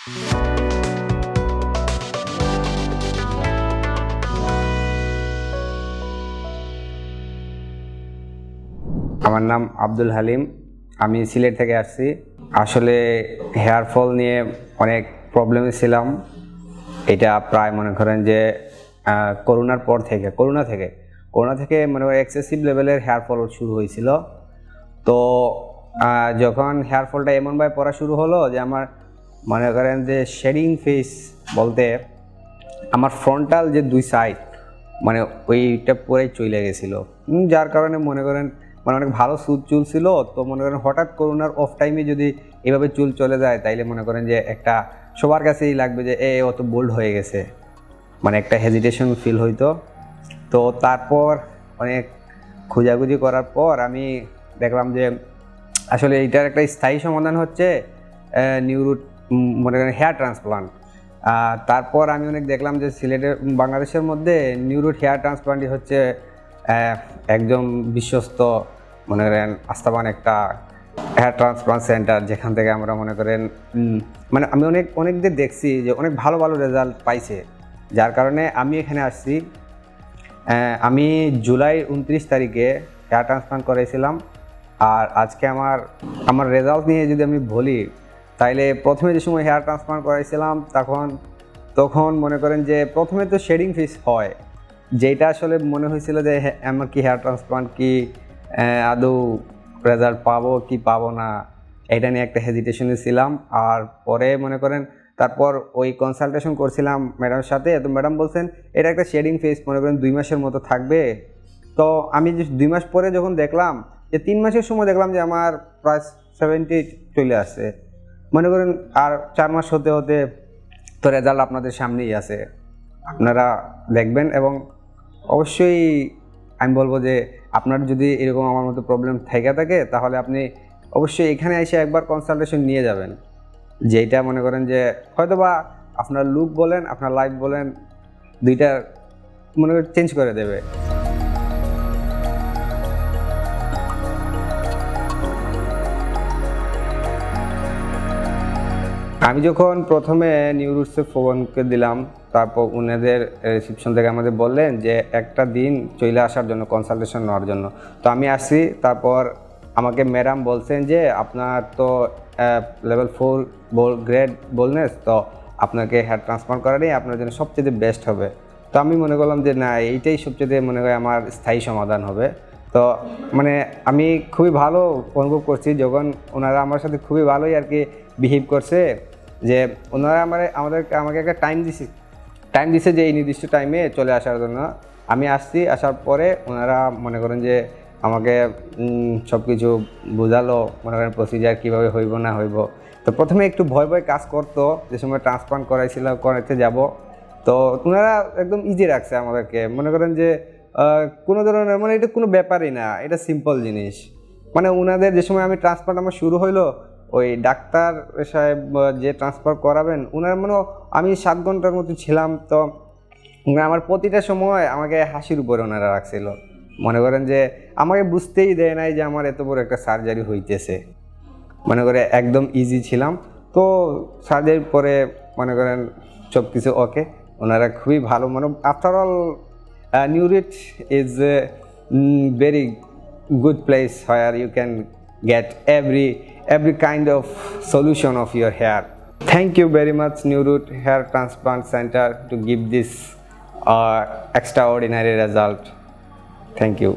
আমার নাম আব্দুল হালিম, আমি সিলেট থেকে আসছি। আসলে হেয়ার ফল নিয়ে অনেক প্রবলেমে ছিলাম। এটা প্রায় মনে করেন যে করোনার পর থেকে করোনা থেকে মনে করেন এক্সেসিভ লেভেলের হেয়ার ফল শুরু হয়েছিল। তো যখন হেয়ার ফলটা এমনভাবে পড়া শুরু হলো যে আমার মনে করেন যে শেডিং ফেস বলতে আমার ফ্রন্টাল যে দুই সাইড মানে ওইটা পুরাই চলে গেছিলো, যার কারণে মনে করেন মানে অনেক ভালো চুল ছিল। তো মনে করেন হঠাৎ করোনার অফ টাইমে যদি এভাবে চুল চলে যায় তাইলে মনে করেন যে একটা সবার কাছেই লাগবে যে অত বোল্ড হয়ে গেছে, মানে একটা হেজিটেশন ফিল হইতো। তো তারপর অনেক খোঁজাখুঁজি করার পর আমি দেখলাম যে আসলে এইটার একটা স্থায়ী সমাধান হচ্ছে নিউরুট মনে করেন হেয়ার ট্রান্সপ্লান্ট। তারপর আমি অনেক দেখলাম যে সিলেটের বাংলাদেশের মধ্যে নিউরুট হেয়ার ট্রান্সপ্লান্টই হচ্ছে একদম বিশ্বস্ত মনে করেন আস্থাবান একটা হেয়ার ট্রান্সপ্লান্ট সেন্টার, যেখান থেকে আমরা মনে করেন মানে আমি অনেকদের দেখছি যে অনেক ভালো ভালো রেজাল্ট পাইছে, যার কারণে আমি এখানে আসছি। আমি জুলাই 29 তারিখে হেয়ার ট্রান্সপ্লান্ট করেছিলাম। আর আজকে আমার রেজাল্ট নিয়ে যদি আমি বলি তাইলে প্রথমে যে সময় হেয়ার ট্রান্সপ্লান্ট করাইছিলাম তখন মনে করেন যে প্রথমে তো শেডিং ফেস হয়, যেটা আসলে মনে হয়েছিল যে আমার কি হেয়ার ট্রান্সপ্লান্ট কি আদৌ রেজাল্ট পাবো কি পাবো না, এটা নিয়ে একটা হেজিটেশনে ছিলাম। আর পরে মনে করেন তারপর ওই কনসালটেশন করছিলাম ম্যাডামের সাথে। তো ম্যাডাম বলছেন এটা একটা শেডিং ফেস মনে করেন 2 মাসের মতো থাকবে। তো আমি 2 মাস পরে যখন দেখলাম যে 3 মাসের সময় দেখলাম যে আমার প্রায় 70 চলে আসছে, মনে করেন আর 4 মাস হতে হতে তো রেজাল্ট আপনাদের সামনেই আছে, আপনারা দেখবেন। এবং অবশ্যই আমি বলবো যে আপনার যদি এরকম আমার মতো প্রবলেম থেকে থাকে তাহলে আপনি অবশ্যই এখানে এসে একবার কনসালটেশন নিয়ে যাবেন, যেটা মনে করেন যে হয়তোবা আপনার লুক বলেন আপনার লাইফ বলেন দুইটা মনে করেন চেঞ্জ করে দেবে। আমি যখন প্রথমে নিউরুটসে ফোনকে দিলাম, তারপর উনাদের রিসিপশন থেকে আমাদের বললেন যে একটা দিন চলে আসার জন্য কনসালটেশন নেওয়ার জন্য। তো আমি আসছি, তারপর আমাকে ম্যাডাম বলছেন যে আপনার তো লেভেল 4 গ্রেড বোলনেস, তো আপনাকে হেয়ার ট্রান্সপ্লান্ট করাটাই আপনার জন্য সবচেয়ে বেস্ট হবে। তো আমি মনে করলাম যে না, এইটাই সবচেয়ে মনে হয় আমার স্থায়ী সমাধান হবে। তো মানে আমি খুবই ভালো অনুভব করছি যখন ওনারা আমার সাথে খুবই ভালোই আর কি বিহেভ করছে, যে ওনারা আমাকে একটা টাইম দিছে যে এই নির্দিষ্ট টাইমে চলে আসার জন্য। আমি আসার পরে ওনারা মনে করেন যে আমাকে সব কিছু বোঝালো, মনে করেন প্রসিজার কীভাবে হইব না হইব। তো প্রথমে একটু ভয় কাজ করতো যে সময় ট্রান্সপ্লান্ট করাইতে যাব। তো ওনারা একদম ইজি রাখছে আমাদেরকে, মনে করেন যে কোনো ধরনের মানে এটা কোনো ব্যাপারই না, এটা সিম্পল জিনিস। মানে ওনাদের যে সময় আমি ট্রান্সপ্লান্ট আমার শুরু হইলো, ওই ডাক্তার সাহেব যে ট্রান্সফার করাবেন ওনার আমি 7 ঘন্টার মতো ছিলাম। তো আমার প্রতিটা সময় আমাকে হাসির উপরে ওনারা রাখছিল, মনে করেন যে আমাকে বুঝতেই দেয় নাই যে আমার এত বড় একটা সার্জারি হইতেছে, মনে করে একদম ইজি ছিলাম। তো সার্জারির পরে মনে করেন সব কিছু ওকে, ওনারা খুবই ভালো। After all new route is a very good place where you can get every kind of solution of your hair. Thank you very much Newroot Hair Transplant Center to give this extraordinary result. Thank you.